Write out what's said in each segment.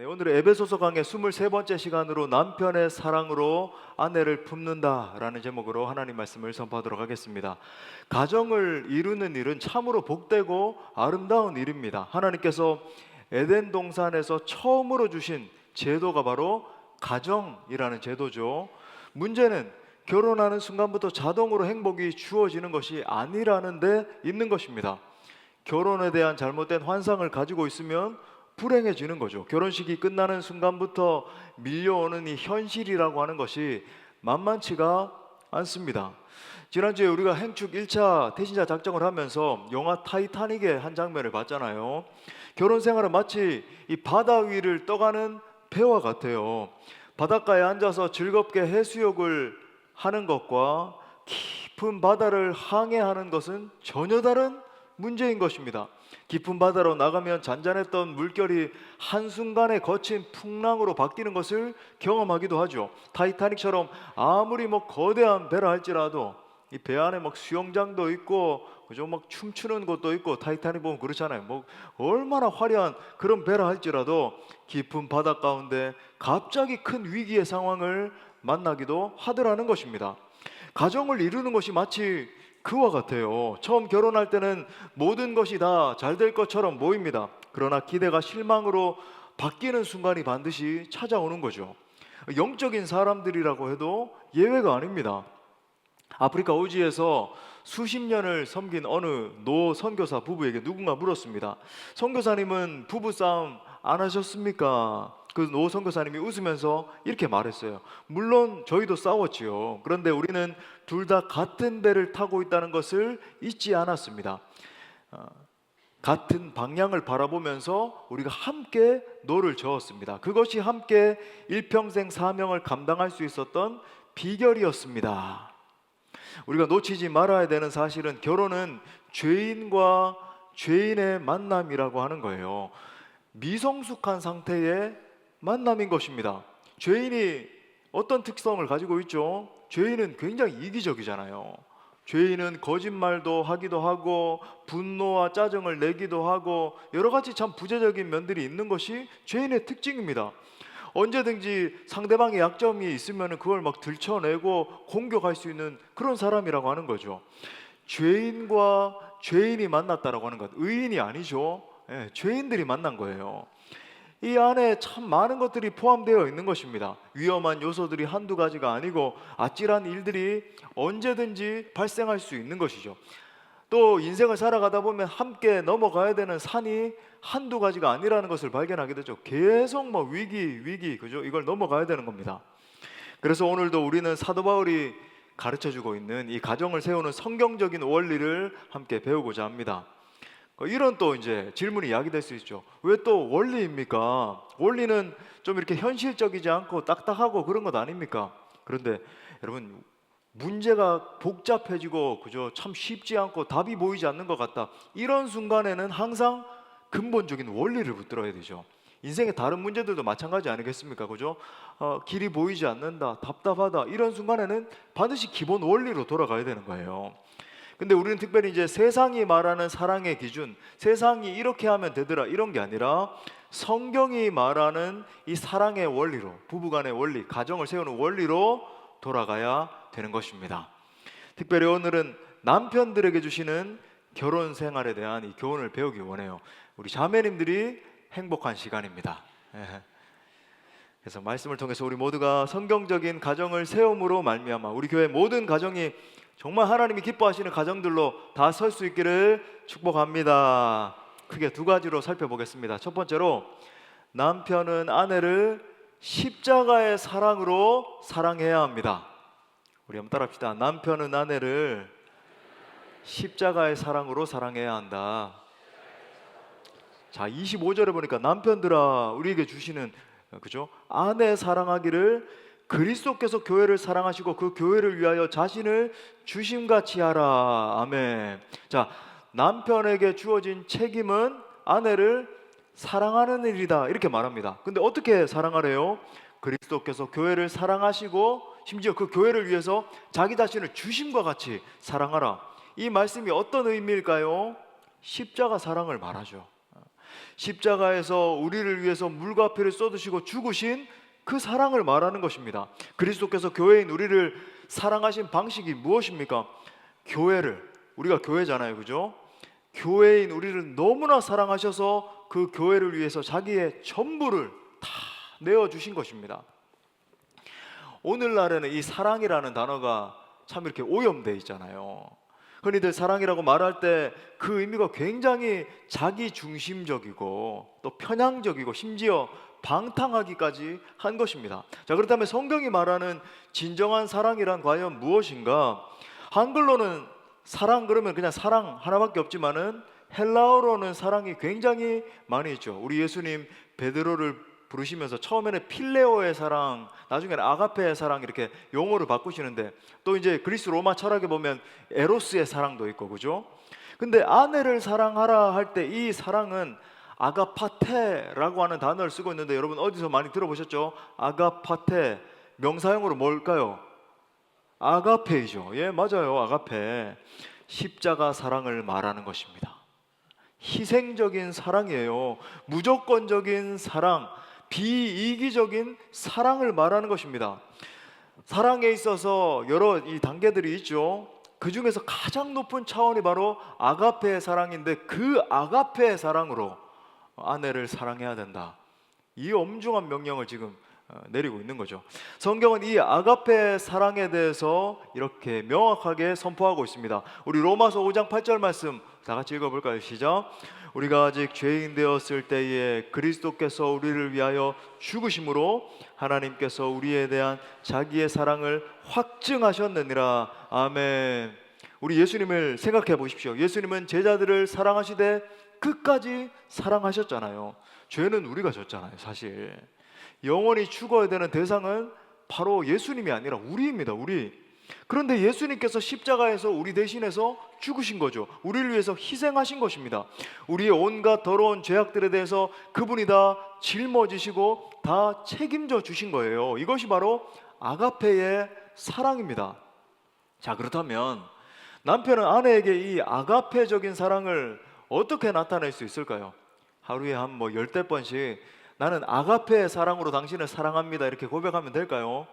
네, 오늘의 에베소서 강의 23번째 시간으로 남편의 사랑으로 아내를 품는다라는 제목으로 하나님 말씀을 선포하도록 하겠습니다. 가정을 이루는 일은 참으로 복되고 아름다운 일입니다. 하나님께서 에덴 동산에서 처음으로 주신 제도가 바로 가정이라는 제도죠. 문제는 결혼하는 순간부터 자동으로 행복이 주어지는 것이 아니라는 데 있는 것입니다. 결혼에 대한 잘못된 환상을 가지고 있으면 불행해지는 거죠. 결혼식이 끝나는 순간부터 밀려오는 이 현실이라고 하는 것이 만만치가 않습니다. 지난주에 우리가 행축 1차 태신자 작정을 하면서 영화 타이타닉의 한 장면을 봤잖아요. 결혼 생활은 마치 이 바다 위를 떠가는 배와 같아요. 바닷가에 앉아서 즐겁게 해수욕을 하는 것과 깊은 바다를 항해하는 것은 전혀 다른 문제인 것입니다. 깊은 바다로 나가면 잔잔했던 물결이 한순간에 거친 풍랑으로 바뀌는 것을 경험하기도 하죠. 타이타닉처럼 아무리 거대한 배라 할지라도 이 배 안에 수영장도 있고 그죠? 춤추는 곳도 있고 타이타닉 보면 그렇잖아요. 얼마나 화려한 그런 배라 할지라도 깊은 바다 가운데 갑자기 큰 위기의 상황을 만나기도 하더라는 것입니다. 가정을 이루는 것이 마치 그와 같아요. 처음 결혼할 때는 모든 것이 다 잘 될 것처럼 보입니다. 그러나 기대가 실망으로 바뀌는 순간이 반드시 찾아오는 거죠. 영적인 사람들이라고 해도 예외가 아닙니다. 아프리카 오지에서 수십 년을 섬긴 어느 노 선교사 부부에게 누군가 물었습니다. 선교사님은 부부싸움 안 하셨습니까? 그 노 선교사님이 웃으면서 이렇게 말했어요. 물론 저희도 싸웠지요. 그런데 우리는 둘 다 같은 배를 타고 있다는 것을 잊지 않았습니다. 같은 방향을 바라보면서 우리가 함께 노를 저었습니다. 그것이 함께 일평생 사명을 감당할 수 있었던 비결이었습니다. 우리가 놓치지 말아야 되는 사실은 결혼은 죄인과 죄인의 만남이라고 하는 거예요. 미성숙한 상태의 만남인 것입니다. 죄인이 어떤 특성을 가지고 있죠? 죄인은 굉장히 이기적이잖아요. 죄인은 거짓말도 하기도 하고 분노와 짜증을 내기도 하고 여러 가지 참 부재적인 면들이 있는 것이 죄인의 특징입니다. 언제든지 상대방의 약점이 있으면 그걸 들춰내고 공격할 수 있는 그런 사람이라고 하는 거죠. 죄인과 죄인이 만났다라고 하는 것, 의인이 아니죠. 죄인들이 만난 거예요. 이 안에 참 많은 것들이 포함되어 있는 것입니다. 위험한 요소들이 한두 가지가 아니고 아찔한 일들이 언제든지 발생할 수 있는 것이죠. 또 인생을 살아가다 보면 함께 넘어가야 되는 산이 한두 가지가 아니라는 것을 발견하게 되죠. 계속 위기, 그죠? 이걸 넘어가야 되는 겁니다. 그래서 오늘도 우리는 사도 바울이 가르쳐주고 있는 이 가정을 세우는 성경적인 원리를 함께 배우고자 합니다. 이런 또 이제 질문이 야기될 수 있죠. 왜 또 원리입니까? 원리는 좀 이렇게 현실적이지 않고 딱딱하고 그런 것 아닙니까? 그런데 여러분, 문제가 복잡해지고 그죠? 참 쉽지 않고 답이 보이지 않는 것 같다. 이런 순간에는 항상 근본적인 원리를 붙들어야 되죠. 인생의 다른 문제들도 마찬가지 아니겠습니까? 그죠? 길이 보이지 않는다, 답답하다, 이런 순간에는 반드시 기본 원리로 돌아가야 되는 거예요. 근데 우리는 특별히 이제 세상이 말하는 사랑의 기준, 세상이 이렇게 하면 되더라, 이런 게 아니라 성경이 말하는 이 사랑의 원리로, 부부간의 원리, 가정을 세우는 원리로 돌아가야 되는 것입니다. 특별히 오늘은 남편들에게 주시는 결혼 생활에 대한 이 교훈을 배우기 원해요. 우리 자매님들이 행복한 시간입니다. 그래서 말씀을 통해서 우리 모두가 성경적인 가정을 세움으로 말미암아 우리 교회 모든 가정이 정말 하나님이 기뻐하시는 가정들로 다 설 수 있기를 축복합니다. 크게 두 가지로 살펴보겠습니다. 첫 번째로, 남편은 아내를 십자가의 사랑으로 사랑해야 합니다. 우리 한번 따라합시다. 남편은 아내를 십자가의 사랑으로 사랑해야 한다. 자, 25절에 보니까 남편들아 우리에게 주시는, 그죠? 아내 사랑하기를 그리스도께서 교회를 사랑하시고 그 교회를 위하여 자신을 주심같이 하라. 아멘. 자, 남편에게 주어진 책임은 아내를 사랑하는 일이다, 이렇게 말합니다. 근데 어떻게 사랑하래요? 그리스도께서 교회를 사랑하시고 심지어 그 교회를 위해서 자기 자신을 주심과 같이 사랑하라. 이 말씀이 어떤 의미일까요? 십자가 사랑을 말하죠. 십자가에서 우리를 위해서 물과 피를 쏟으시고 죽으신 그 사랑을 말하는 것입니다. 그리스도께서 교회인 우리를 사랑하신 방식이 무엇입니까? 교회를, 우리가 교회잖아요, 그죠? 교회인 우리를 너무나 사랑하셔서 그 교회를 위해서 자기의 전부를 다 내어주신 것입니다. 오늘날에는 이 사랑이라는 단어가 참 이렇게 오염되어 있잖아요. 흔히들 사랑이라고 말할 때 그 의미가 굉장히 자기중심적이고 또 편향적이고 심지어 방탕하기까지 한 것입니다. 자, 그렇다면 성경이 말하는 진정한 사랑이란 과연 무엇인가? 한글로는 사랑 그러면 그냥 사랑 하나밖에 없지만은 헬라어로는 사랑이 굉장히 많이 있죠. 우리 예수님 베드로를 부르시면서 처음에는 필레오의 사랑, 나중에는 아가페의 사랑 이렇게 용어를 바꾸시는데, 또 이제 그리스 로마 철학에 보면 에로스의 사랑도 있고, 그죠? 근데 아내를 사랑하라 할 때 이 사랑은 아가파테라고 하는 단어를 쓰고 있는데, 여러분 어디서 많이 들어보셨죠? 아가파테, 명사형으로 뭘까요? 아가페이죠. 예, 맞아요. 아가페. 십자가 사랑을 말하는 것입니다. 희생적인 사랑이에요. 무조건적인 사랑, 비이기적인 사랑을 말하는 것입니다. 사랑에 있어서 여러 이 단계들이 있죠. 그 중에서 가장 높은 차원이 바로 아가페의 사랑인데, 그 아가페의 사랑으로 아내를 사랑해야 된다. 이 엄중한 명령을 지금 내리고 있는 거죠. 성경은 이 아가페 사랑에 대해서 이렇게 명확하게 선포하고 있습니다. 우리 로마서 5장 8절 말씀 다 같이 읽어볼까요? 시작. 우리가 아직 죄인 되었을 때에 그리스도께서 우리를 위하여 죽으심으로 하나님께서 우리에 대한 자기의 사랑을 확증하셨느니라. 아멘. 우리 예수님을 생각해 보십시오. 예수님은 제자들을 사랑하시되 끝까지 사랑하셨잖아요. 죄는 우리가 졌잖아요, 사실. 영원히 죽어야 되는 대상은 바로 예수님이 아니라 우리입니다, 우리. 그런데 예수님께서 십자가에서 우리 대신해서 죽으신 거죠. 우리를 위해서 희생하신 것입니다. 우리의 온갖 더러운 죄악들에 대해서 그분이 다 짊어지시고 다 책임져 주신 거예요. 이것이 바로 아가페의 사랑입니다. 자, 그렇다면 남편은 아내에게 이 아가페적인 사랑을 어떻게 나타낼 수 있을까요? 하루에 한 열댓 번씩 나는 아가페의 사랑으로 당신을 사랑합니다 이렇게 고백하면 될까요?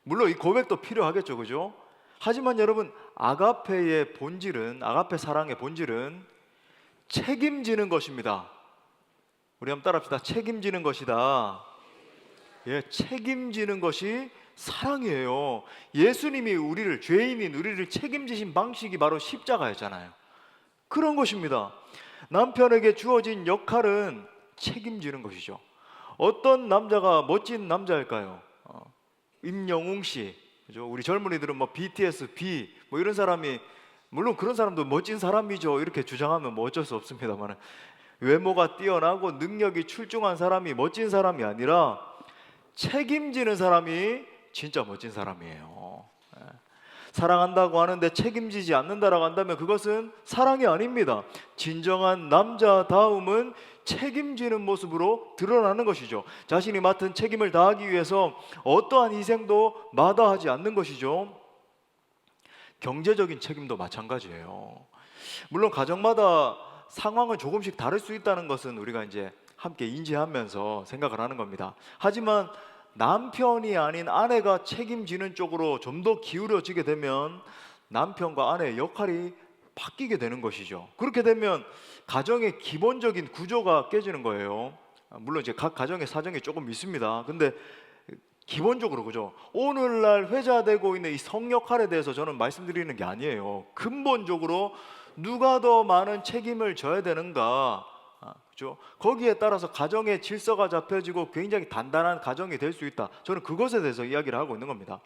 물론 이 고백도 필요하겠죠, 그죠? 하지만 여러분, 아가페의 본질은, 아가페 사랑의 본질은 책임지는 것입니다. 우리 한번 따라합시다. 책임지는 것이다. 예, 책임지는 것이 사랑이에요. 예수님이 우리를, 죄인인 우리를 책임지신 방식이 바로 십자가였잖아요. 그런 것입니다. 남편에게 주어진 역할은 책임지는 것이죠. 어떤 남자가 멋진 남자일까요? 임영웅 씨, 그죠? 우리 젊은이들은 BTS, B 이런 사람이, 물론 그런 사람도 멋진 사람이죠. 이렇게 주장하면 어쩔 수 없습니다만, 외모가 뛰어나고 능력이 출중한 사람이 멋진 사람이 아니라 책임지는 사람이 진짜 멋진 사람이에요. 사랑한다고 하는데 책임지지 않는다라고 한다면 그것은 사랑이 아닙니다. 진정한 남자다움은 책임지는 모습으로 드러나는 것이죠. 자신이 맡은 책임을 다하기 위해서 어떠한 희생도 마다하지 않는 것이죠. 경제적인 책임도 마찬가지예요. 물론 가정마다 상황은 조금씩 다를 수 있다는 것은 우리가 이제 함께 인지하면서 생각을 하는 겁니다. 하지만 남편이 아닌 아내가 책임지는 쪽으로 좀 더 기울어지게 되면 남편과 아내의 역할이 바뀌게 되는 것이죠. 그렇게 되면 가정의 기본적인 구조가 깨지는 거예요. 물론 이제 각 가정의 사정이 조금 있습니다. 근데 기본적으로, 그죠? 오늘날 회자되고 있는 이 성 역할에 대해서 저는 말씀드리는 게 아니에요. 근본적으로 누가 더 많은 책임을 져야 되는가, 그죠? 거기에 따라서 가정의 질서가 잡혀지고 굉장히 단단한 가정이 될 수 있다. 저는 그것에 대해서 이야기를 하고 있는 겁니다.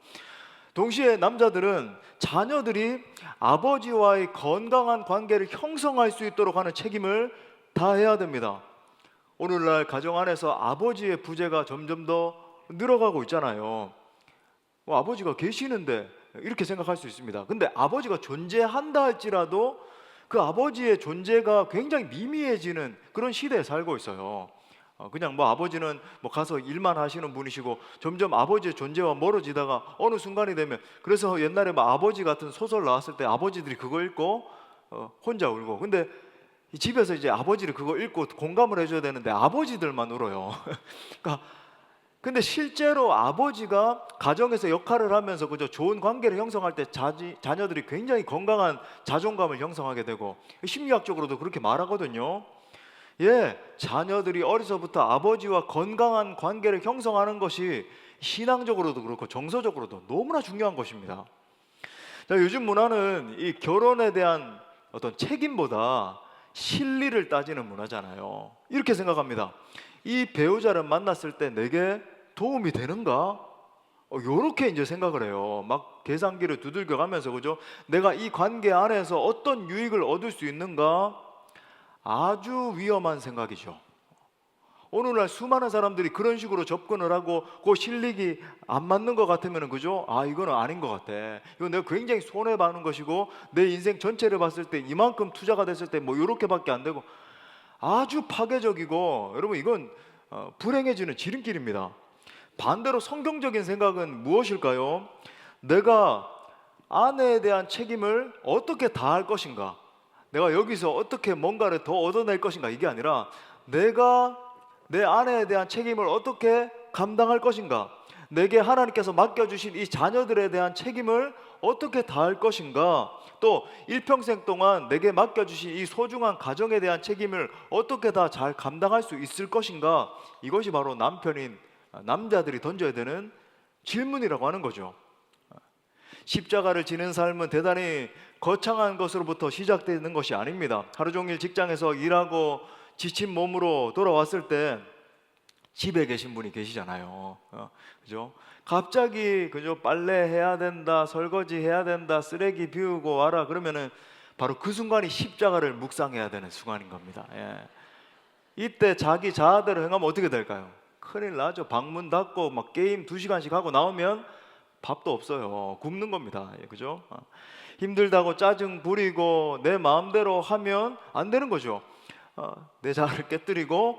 동시에 남자들은 자녀들이 아버지와의 건강한 관계를 형성할 수 있도록 하는 책임을 다해야 됩니다. 오늘날 가정 안에서 아버지의 부재가 점점 더 늘어가고 있잖아요. 아버지가 계시는데 이렇게 생각할 수 있습니다. 근데 아버지가 존재한다 할지라도 그 아버지의 존재가 굉장히 미미해지는 그런 시대에 살고 있어요. 그냥 아버지는 가서 일만 하시는 분이시고 점점 아버지의 존재와 멀어지다가 어느 순간이 되면, 그래서 옛날에 아버지 같은 소설 나왔을 때 아버지들이 그거 읽고 혼자 울고, 근데 이 집에서 이제 아버지를 그거 읽고 공감을 해줘야 되는데 아버지들만 울어요. 그러니까 근데 실제로 아버지가 가정에서 역할을 하면서 그저 좋은 관계를 형성할 때 자녀들이 굉장히 건강한 자존감을 형성하게 되고, 심리학적으로도 그렇게 말하거든요. 예, 자녀들이 어려서부터 아버지와 건강한 관계를 형성하는 것이 신앙적으로도 그렇고 정서적으로도 너무나 중요한 것입니다. 자, 요즘 문화는 이 결혼에 대한 어떤 책임보다 실리를 따지는 문화잖아요. 이렇게 생각합니다. 이 배우자를 만났을 때 내게 도움이 되는가? 요렇게 이제 생각을 해요. 막 계산기를 두들겨 가면서, 그죠? 내가 이 관계 안에서 어떤 유익을 얻을 수 있는가? 아주 위험한 생각이죠. 오늘날 수많은 사람들이 그런 식으로 접근을 하고 그 실력이 안 맞는 것 같으면, 그죠? 아, 이거는 아닌 것 같아. 이거 내가 굉장히 손해보는 것이고 내 인생 전체를 봤을 때 이만큼 투자가 됐을 때 뭐 이렇게밖에 안 되고, 아주 파괴적이고, 여러분 이건 불행해지는 지름길입니다. 반대로 성경적인 생각은 무엇일까요? 내가 아내에 대한 책임을 어떻게 다할 것인가, 내가 여기서 어떻게 뭔가를 더 얻어낼 것인가, 이게 아니라 내가 내 아내에 대한 책임을 어떻게 감당할 것인가, 내게 하나님께서 맡겨주신 이 자녀들에 대한 책임을 어떻게 다할 것인가, 또 일평생 동안 내게 맡겨주신 이 소중한 가정에 대한 책임을 어떻게 다 잘 감당할 수 있을 것인가, 이것이 바로 남자들이 던져야 되는 질문이라고 하는 거죠. 십자가를 지는 삶은 대단히 거창한 것으로부터 시작되는 것이 아닙니다. 하루 종일 직장에서 일하고 지친 몸으로 돌아왔을 때 집에 계신 분이 계시잖아요. 그죠? 갑자기 그죠? 빨래 해야 된다, 설거지 해야 된다, 쓰레기 비우고 와라 그러면은 바로 그 순간이 십자가를 묵상해야 되는 순간인 겁니다. 예. 이때 자기 자아대로 행하면 어떻게 될까요? 큰일 나죠. 방문 닫고 막 게임 2시간씩 하고 나오면 밥도 없어요. 굶는 겁니다. 예, 그죠? 힘들다고 짜증 부리고 내 마음대로 하면 안 되는 거죠. 내 자아를 깨뜨리고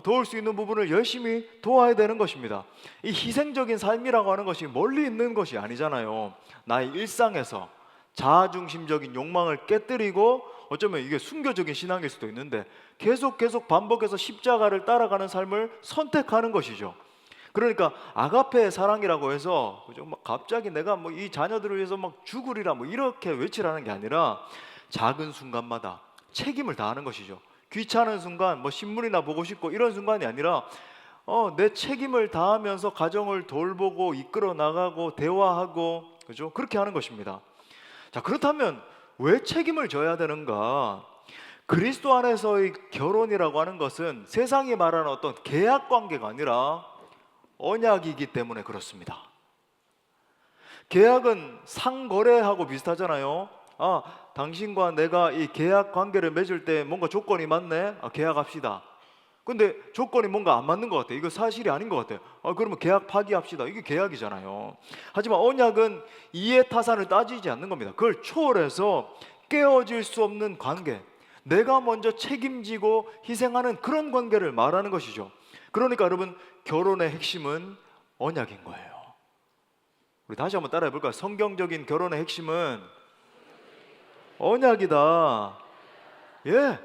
도울 수 있는 부분을 열심히 도와야 되는 것입니다. 이 희생적인 삶이라고 하는 것이 멀리 있는 것이 아니잖아요. 나의 일상에서 자아중심적인 욕망을 깨뜨리고, 어쩌면 이게 순교적인 신앙일 수도 있는데 계속 반복해서 십자가를 따라가는 삶을 선택하는 것이죠. 그러니까 아가페의 사랑이라고 해서 그죠? 막 갑자기 내가 뭐 이 자녀들을 위해서 막 죽으리라 뭐 이렇게 외치라는 게 아니라 작은 순간마다 책임을 다하는 것이죠. 귀찮은 순간, 뭐 신문이나 보고 싶고 이런 순간이 아니라 내 책임을 다하면서 가정을 돌보고 이끌어 나가고 대화하고, 그죠? 그렇게 하는 것입니다. 자, 그렇다면 왜 책임을 져야 되는가? 그리스도 안에서의 결혼이라고 하는 것은 세상이 말하는 어떤 계약 관계가 아니라 언약이기 때문에 그렇습니다. 계약은 상거래하고 비슷하잖아요. 아, 당신과 내가 이 계약 관계를 맺을 때 뭔가 조건이 맞네. 계약합시다. 근데 조건이 뭔가 안 맞는 것 같아. 이거 사실이 아닌 것 같아. 그러면 계약 파기합시다. 이게 계약이잖아요. 하지만 언약은 이해타산을 따지지 않는 겁니다. 그걸 초월해서 깨어질 수 없는 관계, 내가 먼저 책임지고 희생하는 그런 관계를 말하는 것이죠. 그러니까 여러분, 결혼의 핵심은 언약인 거예요. 우리 다시 한번 따라해 볼까요? 성경적인 결혼의 핵심은 언약이다. 예,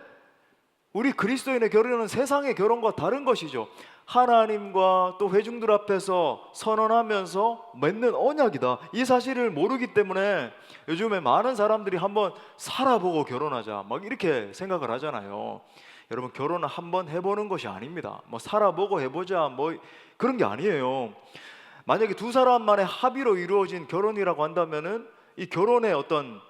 우리 그리스도인의 결혼은 세상의 결혼과 다른 것이죠. 하나님과 또 회중들 앞에서 선언하면서 맺는 언약이다. 이 사실을 모르기 때문에 요즘에 많은 사람들이 한번 살아보고 결혼하자 막 이렇게 생각을 하잖아요. 여러분, 결혼은 한번 해보는 것이 아닙니다. 뭐 살아보고 해보자 뭐 그런 게 아니에요. 만약에 두 사람만의 합의로 이루어진 결혼이라고 한다면은 이 결혼의 어떤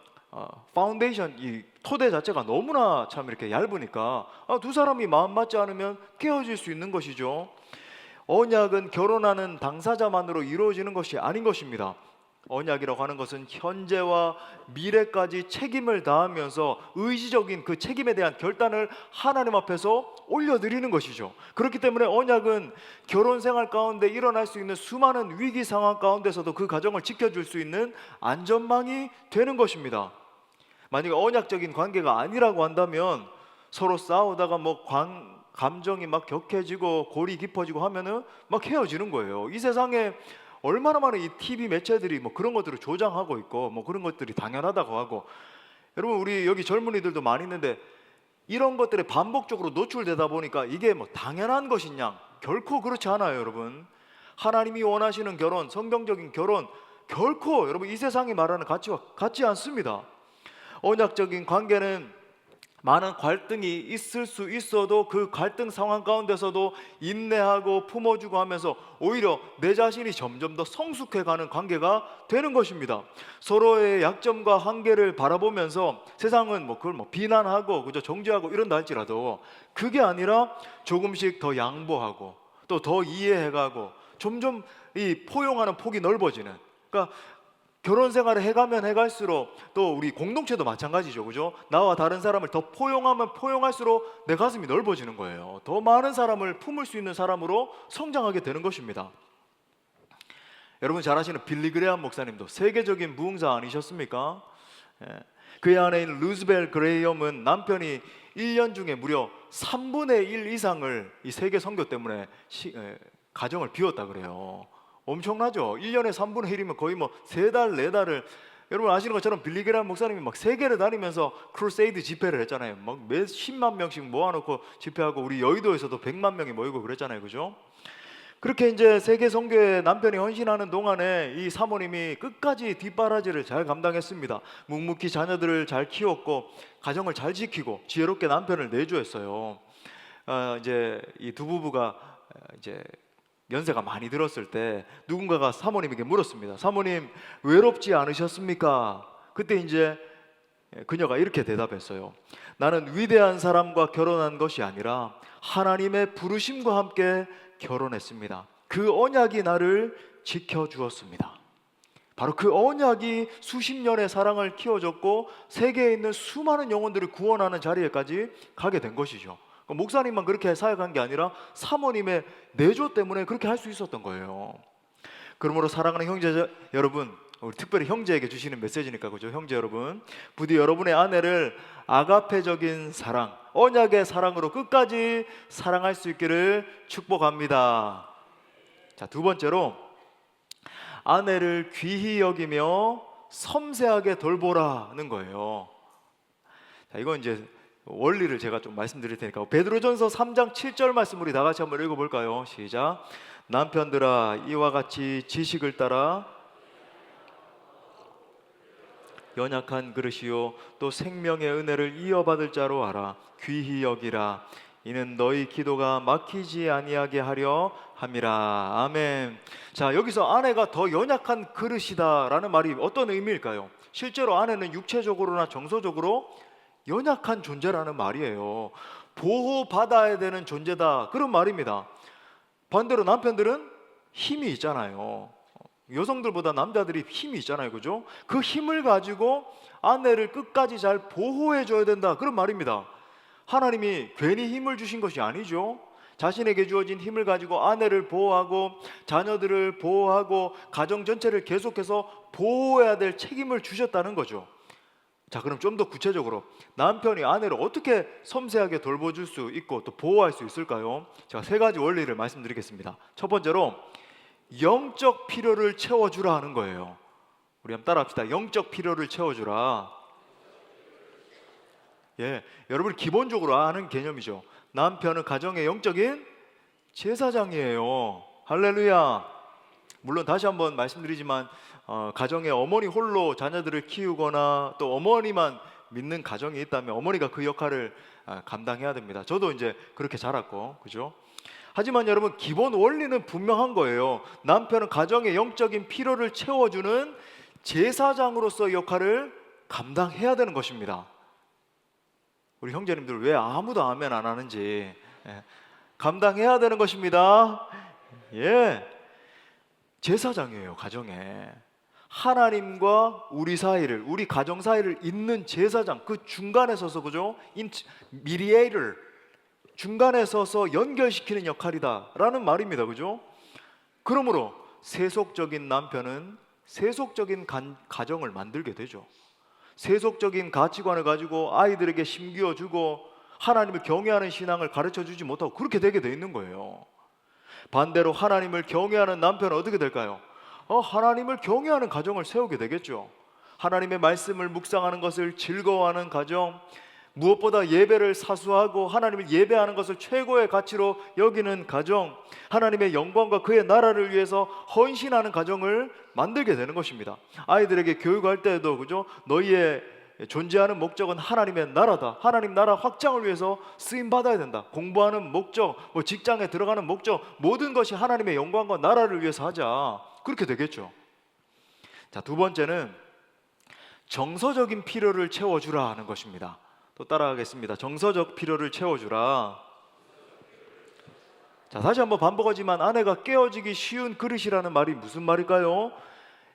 파운데이션, 이 토대 자체가 너무나 참 이렇게 얇으니까 두 사람이 마음 맞지 않으면 깨어질 수 있는 것이죠. 언약은 결혼하는 당사자만으로 이루어지는 것이 아닌 것입니다. 언약이라고 하는 것은 현재와 미래까지 책임을 다하면서 의지적인 그 책임에 대한 결단을 하나님 앞에서 올려드리는 것이죠. 그렇기 때문에 언약은 결혼 생활 가운데 일어날 수 있는 수많은 위기 상황 가운데서도 그 가정을 지켜줄 수 있는 안전망이 되는 것입니다. 만약에 언약적인 관계가 아니라고 한다면 서로 싸우다가 뭐 감정이 막 격해지고 골이 깊어지고 하면은 막 헤어지는 거예요. 이 세상에 얼마나 많은 이 TV 매체들이 뭐 그런 것들을 조장하고 있고 뭐 그런 것들이 당연하다고 하고, 여러분 우리 여기 젊은이들도 많이 있는데 이런 것들에 반복적으로 노출되다 보니까 이게 뭐 당연한 것이냐? 결코 그렇지 않아요, 여러분. 하나님이 원하시는 결혼, 성경적인 결혼, 결코 여러분 이 세상이 말하는 가치와 같지 않습니다. 언약적인 관계는 많은 갈등이 있을 수 있어도 그 갈등 상황 가운데서도 인내하고 품어주고 하면서 오히려 내 자신이 점점 더 성숙해가는 관계가 되는 것입니다. 서로의 약점과 한계를 바라보면서 세상은 뭐 그걸 뭐 비난하고 그저 정죄하고 이런다 할지라도 그게 아니라 조금씩 더 양보하고 또 더 이해해가고 점점 이 포용하는 폭이 넓어지는, 그러니까 결혼 생활을 해가면 해갈수록 또 우리 공동체도 마찬가지죠, 그죠? 나와 다른 사람을 더 포용하면 포용할수록 내 가슴이 넓어지는 거예요. 더 많은 사람을 품을 수 있는 사람으로 성장하게 되는 것입니다. 여러분 잘 아시는 빌리 그레함 목사님도 세계적인 무흥사 아니셨습니까? 예. 그의 아내인 루즈벨 그레이엄은 남편이 1년 중에 무려 3분의 1 이상을 이 세계 선교 때문에 가정을 비웠다 그래요. 엄청나죠? 1년에 3분의 1이면 거의 뭐 3달, 4달을, 여러분 아시는 것처럼 빌리 그레이엄 목사님이 막 세계를 다니면서 크루세이드 집회를 했잖아요. 막 몇 10만 명씩 모아놓고 집회하고 우리 여의도에서도 100만 명이 모이고 그랬잖아요, 그죠? 그렇게 이제 세계 선교에 남편이 헌신하는 동안에 이 사모님이 끝까지 뒷바라지를 잘 감당했습니다. 묵묵히 자녀들을 잘 키웠고 가정을 잘 지키고 지혜롭게 남편을 내조했어요. 이제 이 두 부부가 이제 연세가 많이 들었을 때 누군가가 사모님에게 물었습니다. 사모님 외롭지 않으셨습니까? 그때 이제 그녀가 이렇게 대답했어요. 나는 위대한 사람과 결혼한 것이 아니라 하나님의 부르심과 함께 결혼했습니다. 그 언약이 나를 지켜주었습니다. 바로 그 언약이 수십 년의 사랑을 키워줬고 세계에 있는 수많은 영혼들을 구원하는 자리에까지 가게 된 것이죠. 목사님만 그렇게 사역한 게 아니라 사모님의 내조 때문에 그렇게 할 수 있었던 거예요. 그러므로 사랑하는 형제 여러분, 우리 특별히 형제에게 주시는 메시지니까, 그죠? 형제 여러분, 부디 여러분의 아내를 아가페적인 사랑, 언약의 사랑으로 끝까지 사랑할 수 있기를 축복합니다. 자, 두 번째로 아내를 귀히 여기며 섬세하게 돌보라는 거예요. 자, 이건 이제 원리를 제가 좀 말씀드릴 테니까 베드로전서 3장 7절 말씀 우리 다 같이 한번 읽어볼까요? 시작. 남편들아 이와 같이 지식을 따라 연약한 그릇이요 또 생명의 은혜를 이어받을 자로 알아 귀히 여기라. 이는 너희 기도가 막히지 아니하게 하려 함이라. 아멘. 자, 여기서 아내가 더 연약한 그릇이다라는 말이 어떤 의미일까요? 실제로 아내는 육체적으로나 정서적으로 연약한 존재라는 말이에요. 보호받아야 되는 존재다, 그런 말입니다. 반대로 남편들은 힘이 있잖아요. 여성들보다 남자들이 힘이 있잖아요, 그죠? 그 힘을 가지고 아내를 끝까지 잘 보호해 줘야 된다, 그런 말입니다. 하나님이 괜히 힘을 주신 것이 아니죠. 자신에게 주어진 힘을 가지고 아내를 보호하고 자녀들을 보호하고 가정 전체를 계속해서 보호해야 될 책임을 주셨다는 거죠. 자, 그럼 좀 더 구체적으로 남편이 아내를 어떻게 섬세하게 돌봐줄 수 있고 또 보호할 수 있을까요? 제가 세 가지 원리를 말씀드리겠습니다. 첫 번째로 영적 필요를 채워주라 하는 거예요. 우리 한번 따라합시다. 영적 필요를 채워주라. 예, 여러분이 기본적으로 아는 개념이죠. 남편은 가정의 영적인 제사장이에요. 할렐루야. 물론 다시 한번 말씀드리지만 가정의 어머니 홀로 자녀들을 키우거나 또 어머니만 믿는 가정이 있다면 어머니가 그 역할을 감당해야 됩니다. 저도 이제 그렇게 자랐고, 그죠? 하지만 여러분, 기본 원리는 분명한 거예요. 남편은 가정의 영적인 필요를 채워주는 제사장으로서 역할을 감당해야 되는 것입니다. 우리 형제님들 왜 아무도 아멘 안 하는지. 감당해야 되는 것입니다. 예, 제사장이에요. 가정에 하나님과 우리 사이를, 우리 가정 사이를 잇는 제사장, 그 중간에 서서, 그죠? 미디에이터, 중간에 서서 연결시키는 역할이다 라는 말입니다, 그죠? 그러므로 세속적인 남편은 세속적인 가정을 만들게 되죠. 세속적인 가치관을 가지고 아이들에게 심기어주고 하나님을 경외하는 신앙을 가르쳐주지 못하고 그렇게 되게 돼 있는 거예요. 반대로 하나님을 경외하는 남편은 어떻게 될까요? 하나님을 경외하는 가정을 세우게 되겠죠. 하나님의 말씀을 묵상하는 것을 즐거워하는 가정, 무엇보다 예배를 사수하고 하나님을 예배하는 것을 최고의 가치로 여기는 가정, 하나님의 영광과 그의 나라를 위해서 헌신하는 가정을 만들게 되는 것입니다. 아이들에게 교육할 때에도 그죠? 너희의 존재하는 목적은 하나님의 나라다. 하나님 나라 확장을 위해서 쓰임 받아야 된다. 공부하는 목적, 뭐 직장에 들어가는 목적, 모든 것이 하나님의 영광과 나라를 위해서 하자. 그렇게 되겠죠. 자, 두 번째는 정서적인 필요를 채워주라 하는 것입니다. 또 따라하겠습니다. 정서적 필요를 채워주라. 자, 다시 한번 반복하지만 아내가 깨어지기 쉬운 그릇이라는 말이 무슨 말일까요?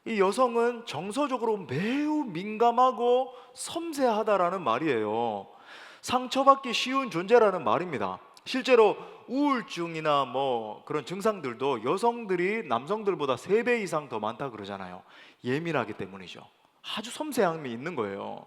이 여성은 정서적으로 매우 민감하고 섬세하다라는 말이에요. 상처받기 쉬운 존재라는 말입니다. 실제로 우울증이나 뭐 그런 증상들도 여성들이 남성들보다 3배 이상 더 많다 그러잖아요. 예민하기 때문이죠. 아주 섬세함이 있는 거예요.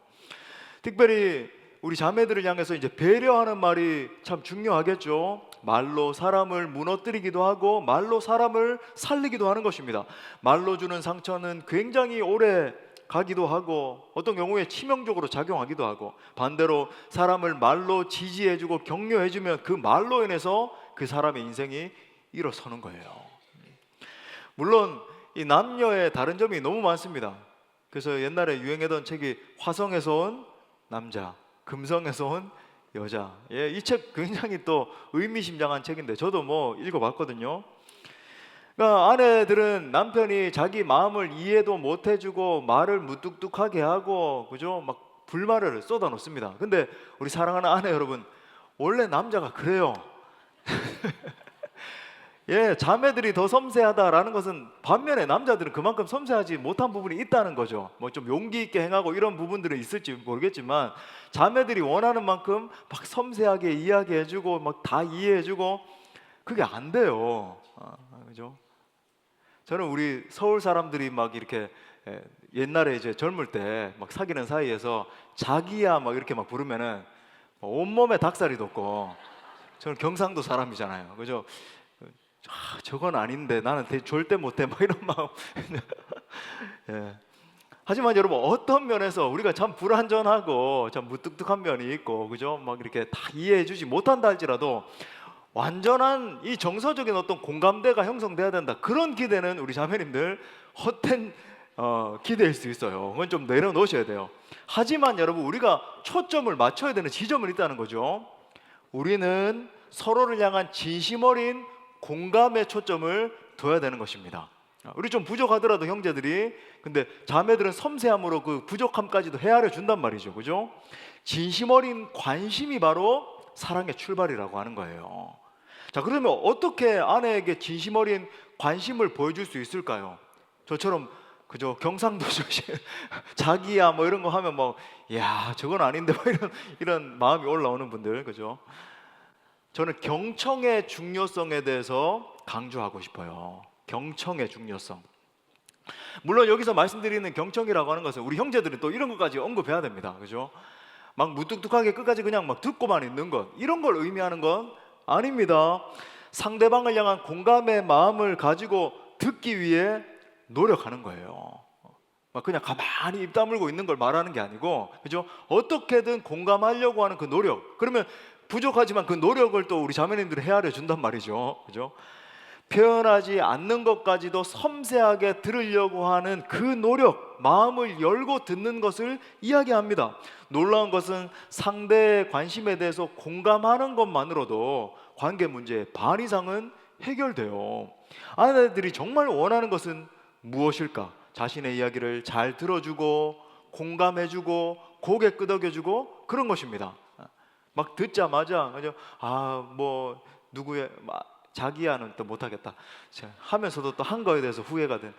특별히 우리 자매들을 향해서 이제 배려하는 말이 참 중요하겠죠. 말로 사람을 무너뜨리기도 하고 말로 사람을 살리기도 하는 것입니다. 말로 주는 상처는 굉장히 오래 가기도 하고 어떤 경우에 치명적으로 작용하기도 하고, 반대로 사람을 말로 지지해주고 격려해주면 그 말로 인해서 그 사람의 인생이 일어서는 거예요. 물론 이 남녀의 다른 점이 너무 많습니다. 그래서 옛날에 유행하던 책이 화성에서 온 남자, 금성에서 온 여자. 예, 이 책 굉장히 또 의미심장한 책인데 저도 뭐 읽어봤거든요. 그러니까 아내들은 남편이 자기 마음을 이해도 못 해주고 말을 무뚝뚝하게 하고 그죠? 막 불만을 쏟아놓습니다. 근데 우리 사랑하는 아내 여러분, 원래 남자가 그래요. 예, 자매들이 더 섬세하다라는 것은 반면에 남자들은 그만큼 섬세하지 못한 부분이 있다는 거죠. 뭐 좀 용기 있게 행하고 이런 부분들은 있을지 모르겠지만 자매들이 원하는 만큼 막 섬세하게 이야기해주고 막 다 이해해주고 그게 안 돼요. 그죠? 저는 우리 서울 사람들이 막 이렇게 옛날에 이제 젊을 때 막 사귀는 사이에서 자기야 막 이렇게 막 부르면은 온몸에 닭살이 돋고, 저는 경상도 사람이잖아요. 그죠? 저건 아닌데 나는 절대 못해 막 이런 마음. 예. 하지만 여러분, 어떤 면에서 우리가 참 불완전하고 참 무뚝뚝한 면이 있고 그죠? 막 이렇게 다 이해해주지 못한다 할지라도 완전한 이 정서적인 어떤 공감대가 형성돼야 된다, 그런 기대는 우리 자매님들 헛된 기대일 수 있어요. 그건 좀 내려놓으셔야 돼요. 하지만 여러분, 우리가 초점을 맞춰야 되는 지점은 있다는 거죠. 우리는 서로를 향한 진심 어린 공감의 초점을 둬야 되는 것입니다. 우리 좀 부족하더라도 형제들이, 근데 자매들은 섬세함으로 그 부족함까지도 헤아려 준단 말이죠. 그죠? 진심 어린 관심이 바로 사랑의 출발이라고 하는 거예요. 자, 그러면 어떻게 아내에게 진심 어린 관심을 보여줄 수 있을까요? 저처럼 그죠? 경상도 출신 자기야 뭐 이런 거 하면 뭐 야 저건 아닌데 뭐 이런 마음이 올라오는 분들, 그죠? 저는 경청의 중요성에 대해서 강조하고 싶어요. 경청의 중요성. 물론 여기서 말씀드리는 경청이라고 하는 것은 우리 형제들은 또 이런 것까지 언급해야 됩니다. 그죠? 막 무뚝뚝하게 끝까지 그냥 막 듣고만 있는 것, 이런 걸 의미하는 건 아닙니다. 상대방을 향한 공감의 마음을 가지고 듣기 위해 노력하는 거예요. 막 그냥 가만히 입 다물고 있는 걸 말하는 게 아니고, 그죠? 어떻게든 공감하려고 하는 그 노력. 그러면 부족하지만 그 노력을 또 우리 자매님들이 헤아려 준단 말이죠. 그죠? 표현하지 않는 것까지도 섬세하게 들으려고 하는 그 노력, 마음을 열고 듣는 것을 이야기합니다. 놀라운 것은 상대의 관심에 대해서 공감하는 것만으로도 관계 문제의 반 이상은 해결돼요. 아내들이 정말 원하는 것은 무엇일까? 자신의 이야기를 잘 들어주고 공감해주고 고개 끄덕여주고 그런 것입니다. 막 듣자마자 뭐 누구의 자기야는 또 못하겠다 하면서도 또 한 거에 대해서 후회가 된,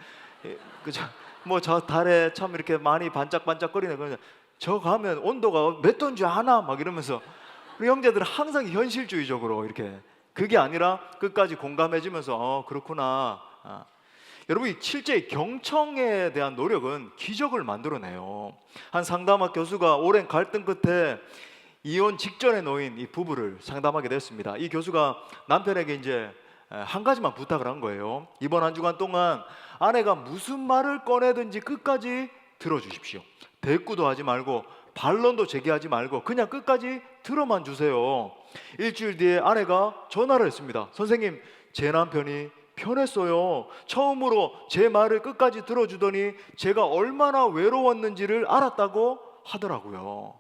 그죠? 뭐 저 달에 참 이렇게 많이 반짝반짝거리네, 그러면 저 가면 온도가 몇 도인 줄 아나? 막 이러면서 우리 형제들은 항상 현실주의적으로 이렇게, 그게 아니라 끝까지 공감해주면서 그렇구나. 여러분, 실제 경청에 대한 노력은 기적을 만들어내요. 한 상담학 교수가 오랜 갈등 끝에 이혼 직전에 놓인 이 부부를 상담하게 됐습니다. 이 교수가 남편에게 이제 한 가지만 부탁을 한 거예요. 이번 한 주간 동안 아내가 무슨 말을 꺼내든지 끝까지 들어주십시오. 대꾸도 하지 말고 반론도 제기하지 말고 그냥 끝까지 들어만 주세요. 일주일 뒤에 아내가 전화를 했습니다. 선생님, 제 남편이 변했어요. 처음으로 제 말을 끝까지 들어주더니 제가 얼마나 외로웠는지를 알았다고 하더라고요.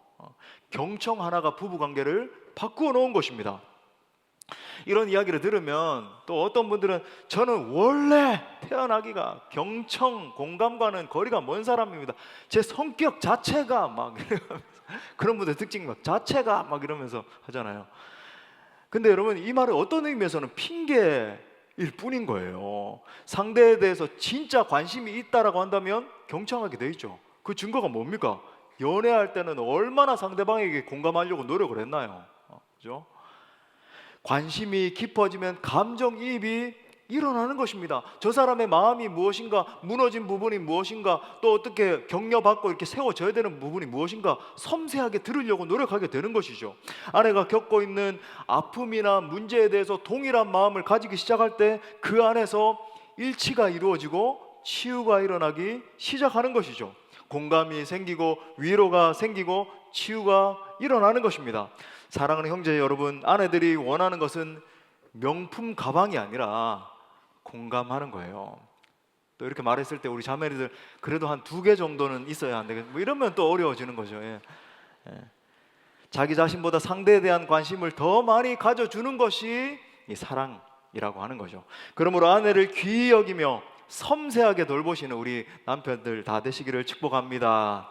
경청 하나가 부부관계를 바꾸어 놓은 것입니다. 이런 이야기를 들으면 또 어떤 분들은 저는 원래 태어나기가 경청, 공감과는 거리가 먼 사람입니다. 제 성격 자체가 막 이러면서 그런 분들 특징 막 자체가 막 이러면서 하잖아요. 근데 여러분, 이 말은 어떤 의미에서는 핑계일 뿐인 거예요. 상대에 대해서 진짜 관심이 있다라고 한다면 경청하게 돼 있죠. 그 증거가 뭡니까? 연애할 때는 얼마나 상대방에게 공감하려고 노력을 했나요? 그죠? 관심이 깊어지면 감정이입이 일어나는 것입니다. 저 사람의 마음이 무엇인가, 무너진 부분이 무엇인가, 또 어떻게 격려받고 이렇게 세워져야 되는 부분이 무엇인가 섬세하게 들으려고 노력하게 되는 것이죠. 아내가 겪고 있는 아픔이나 문제에 대해서 동일한 마음을 가지기 시작할 때 그 안에서 일치가 이루어지고 치유가 일어나기 시작하는 것이죠. 공감이 생기고 위로가 생기고 치유가 일어나는 것입니다. 사랑하는 형제 여러분, 아내들이 원하는 것은 명품 가방이 아니라 공감하는 거예요. 또 이렇게 말했을 때 우리 자매들 그래도 한 2개 정도는 있어야 안 되겠, 뭐 이러면 또 어려워지는 거죠. 자기 자신보다 상대에 대한 관심을 더 많이 가져주는 것이 이 사랑이라고 하는 거죠. 그러므로 아내를 귀히 여기며 섬세하게 돌보시는 우리 남편들 다 되시기를 축복합니다.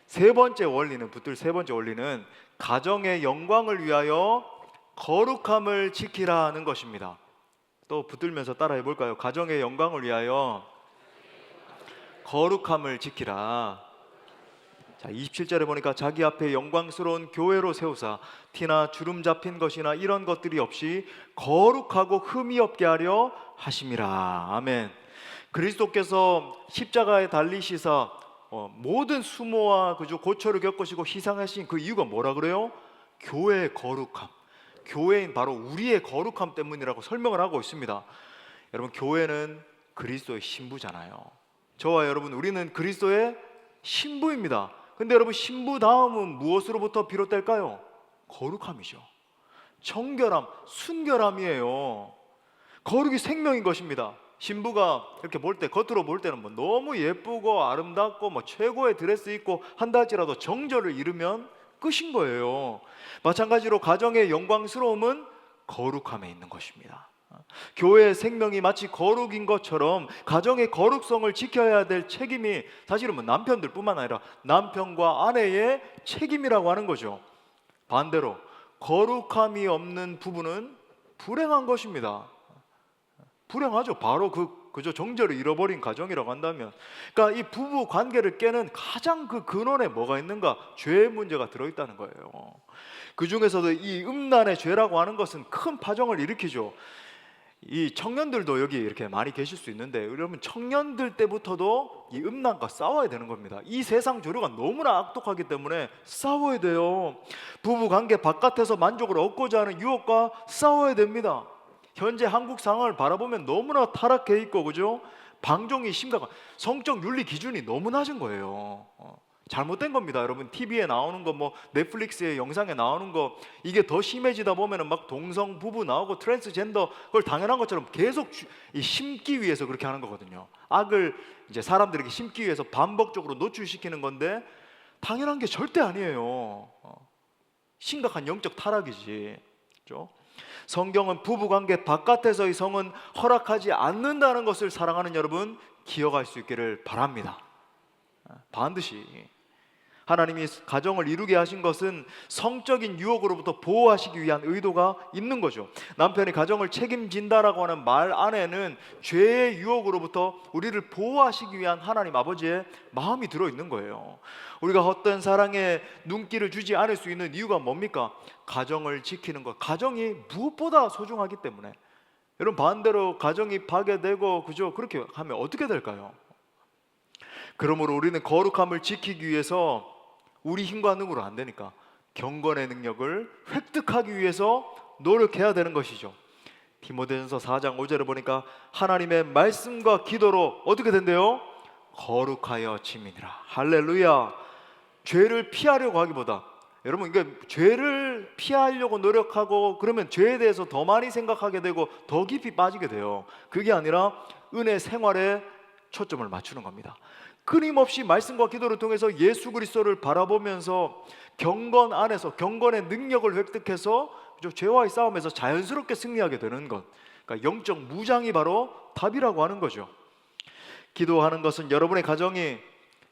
세 번째 원리는 가정의 영광을 위하여 거룩함을 지키라는 것입니다. 또 붙들면서 따라해 볼까요? 가정의 영광을 위하여 거룩함을 지키라. 자, 27절에 보니까 자기 앞에 영광스러운 교회로 세우사 티나 주름 잡힌 것이나 이런 것들이 없이 거룩하고 흠이 없게 하려 하심이라. 아멘. 그리스도께서 십자가에 달리시사 모든 수모와 그저 고초를 겪으시고 희생하신 그 이유가 뭐라 그래요? 교회의 거룩함, 교회인 바로 우리의 거룩함 때문이라고 설명을 하고 있습니다. 여러분, 교회는 그리스도의 신부잖아요. 저와 여러분, 우리는 그리스도의 신부입니다. 근데 여러분, 신부 다음은 무엇으로부터 비롯될까요? 거룩함이죠. 정결함, 순결함이에요. 거룩이 생명인 것입니다. 신부가 이렇게 볼 때, 겉으로 볼 때는 뭐 너무 예쁘고 아름답고 뭐 최고의 드레스 입고 한다 할지라도 정절을 잃으면 끝인 거예요. 마찬가지로 가정의 영광스러움은 거룩함에 있는 것입니다. 교회의 생명이 마치 거룩인 것처럼 가정의 거룩성을 지켜야 될 책임이 사실은 뭐 남편들 뿐만 아니라 남편과 아내의 책임이라고 하는 거죠. 반대로 거룩함이 없는 부부는 불행한 것입니다. 불행하죠. 바로 그저 정절을 잃어버린 가정이라고 한다면, 그러니까 이 부부 관계를 깨는 가장 그 근원에 뭐가 있는가? 죄의 문제가 들어있다는 거예요. 그 중에서도 이 음란의 죄라고 하는 것은 큰 파정을 일으키죠. 이 청년들도 여기 이렇게 많이 계실 수 있는데, 여러분, 청년들 때부터도 이 음란과 싸워야 되는 겁니다. 이 세상 조류가 너무나 악독하기 때문에 싸워야 돼요. 부부 관계 바깥에서 만족을 얻고자 하는 유혹과 싸워야 됩니다. 현재 한국 상황을 바라보면 너무나 타락해 있고, 그죠? 방종이 심각한, 성적 윤리 기준이 너무 낮은 거예요. 잘못된 겁니다, 여러분. TV에 나오는 거, 뭐 넷플릭스의 영상에 나오는 거, 이게 더 심해지다 보면은 막 동성 부부 나오고 트랜스젠더, 그걸 당연한 것처럼 계속 심기 위해서 그렇게 하는 거거든요. 악을 이제 사람들에게 심기 위해서 반복적으로 노출시키는 건데 당연한 게 절대 아니에요. 심각한 영적 타락이지, 그렇죠? 성경은 부부관계 바깥에서의 성은 허락하지 않는다는 것을 사랑하는 여러분 기억할 수 있기를 바랍니다. 반드시 하나님이 가정을 이루게 하신 것은 성적인 유혹으로부터 보호하시기 위한 의도가 있는 거죠. 남편이 가정을 책임진다라고 하는 말 안에는 죄의 유혹으로부터 우리를 보호하시기 위한 하나님 아버지의 마음이 들어있는 거예요. 우리가 헛된 사랑에 눈길을 주지 않을 수 있는 이유가 뭡니까? 가정을 지키는 것, 가정이 무엇보다 소중하기 때문에. 여러분, 반대로 가정이 파괴되고 그죠? 그렇게 하면 어떻게 될까요? 그러므로 우리는 거룩함을 지키기 위해서 우리 힘과 능으로 안 되니까 경건의 능력을 획득하기 위해서 노력해야 되는 것이죠. 디모데전서 4장 5절에 보니까 하나님의 말씀과 기도로 어떻게 된대요? 거룩하여 지민이라. 할렐루야. 죄를 피하려고 하기보다, 여러분, 이게 죄를 피하려고 노력하고 그러면 죄에 대해서 더 많이 생각하게 되고 더 깊이 빠지게 돼요. 그게 아니라 은혜 생활에 초점을 맞추는 겁니다. 끊임없이 말씀과 기도를 통해서 예수 그리스도를 바라보면서 경건 안에서 경건의 능력을 획득해서 죄와의 싸움에서 자연스럽게 승리하게 되는 것, 그러니까 영적 무장이 바로 답이라고 하는 거죠. 기도하는 것은 여러분의 가정이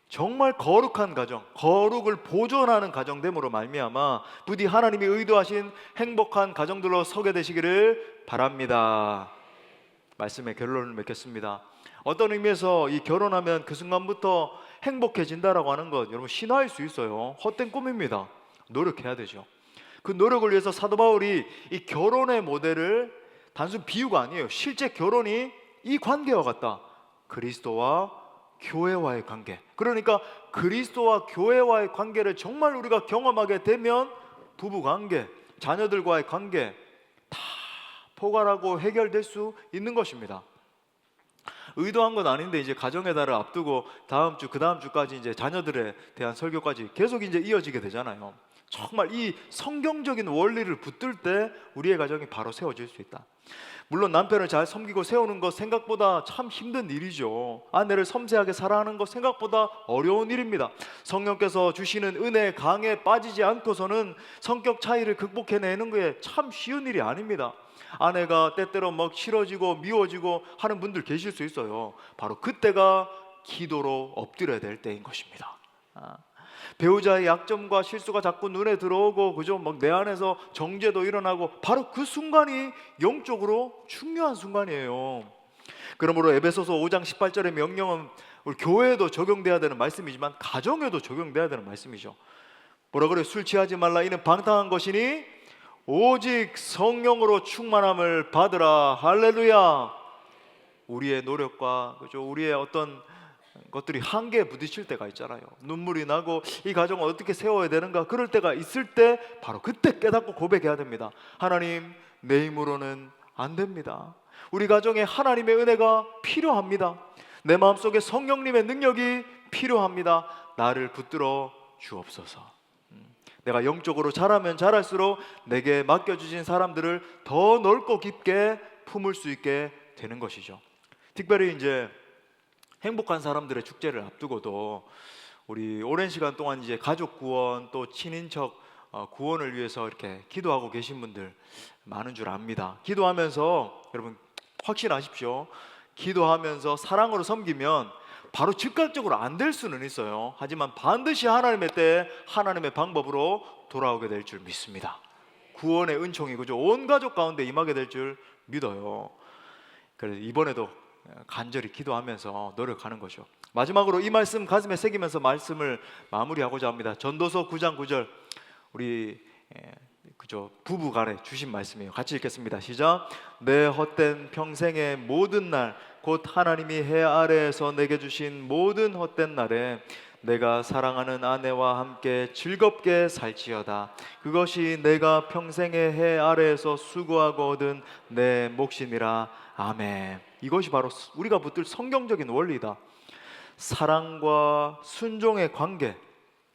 정말 거룩한 가정, 거룩을 보존하는 가정됨으로 말미암아 부디 하나님이 의도하신 행복한 가정들로 서게 되시기를 바랍니다. 말씀의 결론을 맺겠습니다. 어떤 의미에서 이 결혼하면 그 순간부터 행복해진다라고 하는 것, 여러분 신화일 수 있어요. 헛된 꿈입니다. 노력해야 되죠. 그 노력을 위해서 사도 바울이 이 결혼의 모델을 단순 비유가 아니에요. 실제 결혼이 이 관계와 같다. 그리스도와 교회와의 관계. 그러니까 그리스도와 교회와의 관계를 정말 우리가 경험하게 되면 부부 관계, 자녀들과의 관계 다 포괄하고 해결될 수 있는 것입니다. 의도한 건 아닌데 이제 가정의 달을 앞두고 다음 주, 그 다음 주까지 이제 자녀들에 대한 설교까지 계속 이제 이어지게 되잖아요. 정말 이 성경적인 원리를 붙들 때 우리의 가정이 바로 세워질 수 있다. 물론 남편을 잘 섬기고 세우는 것 생각보다 참 힘든 일이죠. 아내를 섬세하게 사랑하는 것 생각보다 어려운 일입니다. 성령께서 주시는 은혜의 강에 빠지지 않고서는 성격 차이를 극복해내는 게 참 쉬운 일이 아닙니다. 아내가 때때로 막 싫어지고 미워지고 하는 분들 계실 수 있어요. 바로 그때가 기도로 엎드려야 될 때인 것입니다. 배우자의 약점과 실수가 자꾸 눈에 들어오고 그죠? 막 내 안에서 정죄도 일어나고 바로 그 순간이 영적으로 중요한 순간이에요. 그러므로 에베소서 5장 18절의 명령은 우리 교회에도 적용돼야 되는 말씀이지만 가정에도 적용돼야 되는 말씀이죠. 뭐라 그래요? 술 취하지 말라. 이는 방탕한 것이니 오직 성령으로 충만함을 받으라. 할렐루야. 우리의 노력과 그죠? 우리의 어떤 것들이 한계에 부딪힐 때가 있잖아요. 눈물이 나고 이 가정을 어떻게 세워야 되는가 그럴 때가 있을 때 바로 그때 깨닫고 고백해야 됩니다. 하나님, 내 힘으로는 안 됩니다. 우리 가정에 하나님의 은혜가 필요합니다. 내 마음속에 성령님의 능력이 필요합니다. 나를 붙들어 주옵소서. 내가 영적으로 자라면 자랄수록 내게 맡겨주신 사람들을 더 넓고 깊게 품을 수 있게 되는 것이죠. 특별히 이제 행복한 사람들의 축제를 앞두고도 우리 오랜 시간 동안 이제 가족 구원 또 친인척 구원을 위해서 이렇게 기도하고 계신 분들 많은 줄 압니다. 기도하면서 여러분 확신하십시오. 기도하면서 사랑으로 섬기면 바로 즉각적으로 안 될 수는 있어요. 하지만 반드시 하나님의 때에 하나님의 방법으로 돌아오게 될 줄 믿습니다. 구원의 은총이 그죠? 온 가족 가운데 임하게 될 줄 믿어요. 그래서 이번에도 간절히 기도하면서 노력하는 거죠. 마지막으로 이 말씀 가슴에 새기면서 말씀을 마무리하고자 합니다. 전도서 9장 9절 우리 그죠 부부 간에 주신 말씀이에요. 같이 읽겠습니다. 시작. 내 헛된 평생의 모든 날 곧 하나님이 해 아래에서 내게 주신 모든 헛된 날에 내가 사랑하는 아내와 함께 즐겁게 살지어다. 그것이 내가 평생의 해 아래에서 수고하고 얻은 내 몫이니라. 아멘. 이것이 바로 우리가 붙들 성경적인 원리다. 사랑과 순종의 관계,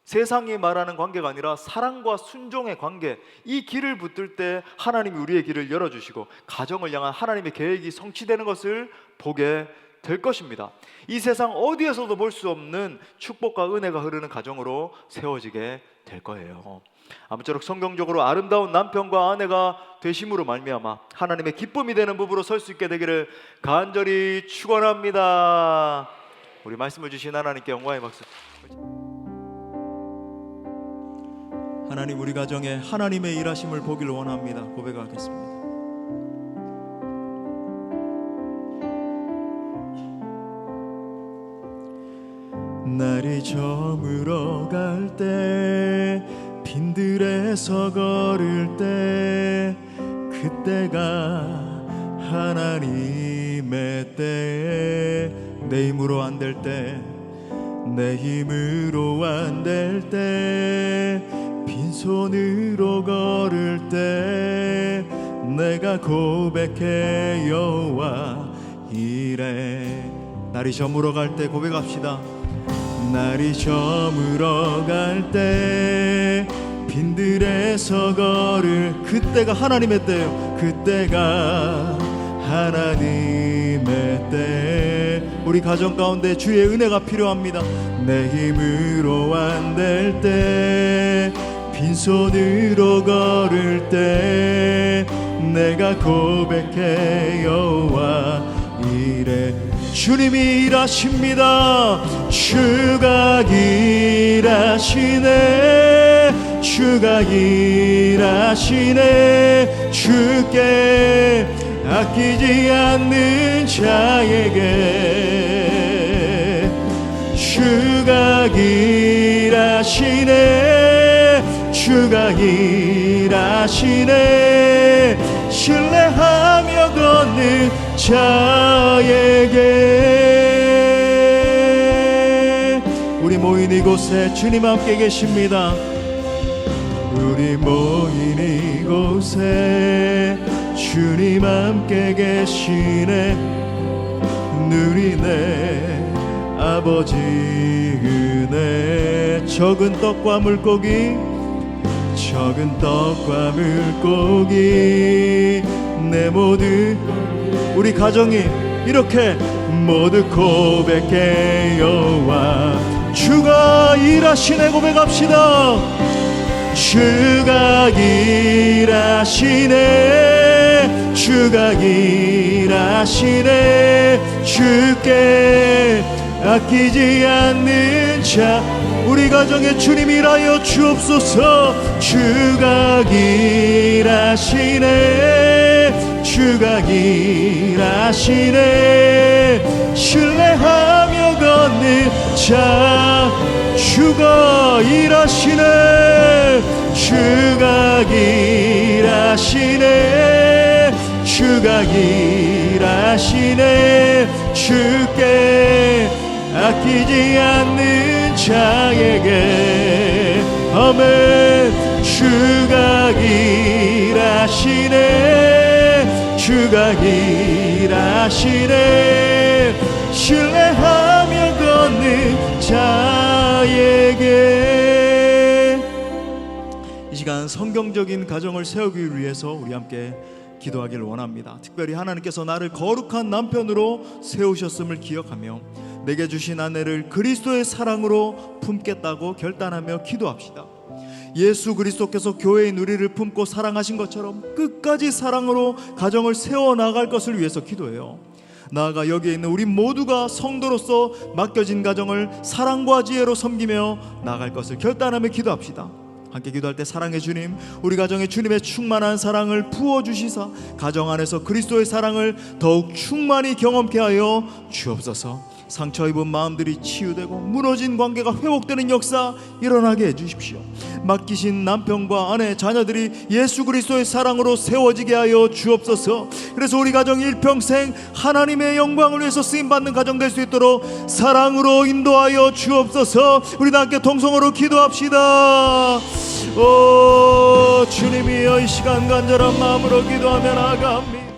세상이 말하는 관계가 아니라 사랑과 순종의 관계, 이 길을 붙들 때 하나님이 우리의 길을 열어주시고 가정을 향한 하나님의 계획이 성취되는 것을 보게 될 것입니다. 이 세상 어디에서도 볼 수 없는 축복과 은혜가 흐르는 가정으로 세워지게 될 거예요. 아무쪼록 성경적으로 아름다운 남편과 아내가 되심으로 말미암아 하나님의 기쁨이 되는 부부로 설 수 있게 되기를 간절히 축원합니다. 우리 말씀을 주신 하나님께 영광의 박수. 하나님, 우리 가정에 하나님의 일하심을 보기를 원합니다. 고백하겠습니다. 날이 저물어 갈 때 빈들에서 걸을 때 그때가 하나님의 때에 내 힘으로 안 될 때 내 힘으로 안 될 때 빈손으로 걸을 때 내가 고백해 여호와 이래. 날이 저물어 갈 때 고백합시다. 날이 저물어 갈 때 빈들에서 걸을 그때가 하나님의 때요. 그때가 하나님의 때. 우리 가정 가운데 주의 은혜가 필요합니다. 내 힘으로 안 될 때 빈손으로 걸을 때 내가 고백해 여호와 이래. 주님이 일하십니다. 주가 일하시네. 주가 일하시네. 주께 아끼지 않는 자에게 주가 일하시네. 주가 일하시네. 신뢰하며 걷는 자에게. 우리 모인 이곳에 주님 함께 계십니다. 우리 모인 이곳에 주님 함께 계시네. 누리네 아버지 은혜. 적은 떡과 물고기 적은 떡과 물고기 내 모든 우리 가정이 이렇게 모두 고백해 여호와 주가 일하시네. 고백합시다. 주가 일하시네. 주가 일하시네. 주께 아끼지 않는 자. 우리 가정에 주님 일하여 주옵소서. 주가 일하시네. 주가 일하시네. 신뢰하며 걷는 자. 주가 일하시네. 주가 일하시네. 주가 일하시네. 주께 아끼지 않는 자에게 아멘. 주가 일하시네. 주가 일하시네. 신뢰하며 걷는 자에게. 이 시간 성경적인 가정을 세우기 위해서 우리 함께 기도하기를 원합니다. 특별히 하나님께서 나를 거룩한 남편으로 세우셨음을 기억하며 내게 주신 아내를 그리스도의 사랑으로 품겠다고 결단하며 기도합시다. 예수 그리스도께서 교회인 우리를 품고 사랑하신 것처럼 끝까지 사랑으로 가정을 세워나갈 것을 위해서 기도해요. 나아가 여기에 있는 우리 모두가 성도로서 맡겨진 가정을 사랑과 지혜로 섬기며 나아갈 것을 결단하며 기도합시다. 함께 기도할 때 사랑의 주님, 우리 가정에 주님의 충만한 사랑을 부어주시사 가정 안에서 그리스도의 사랑을 더욱 충만히 경험케 하여 주옵소서. 상처 입은 마음들이 치유되고 무너진 관계가 회복되는 역사 일어나게 해주십시오. 맡기신 남편과 아내, 자녀들이 예수 그리스도의 사랑으로 세워지게 하여 주옵소서. 그래서 우리 가정 일평생 하나님의 영광을 위해서 쓰임받는 가정 될 수 있도록 사랑으로 인도하여 주옵소서. 우리 다 함께 통성으로 기도합시다. 오 주님이여, 이 시간 간절한 마음으로 기도하며 나아갑니다.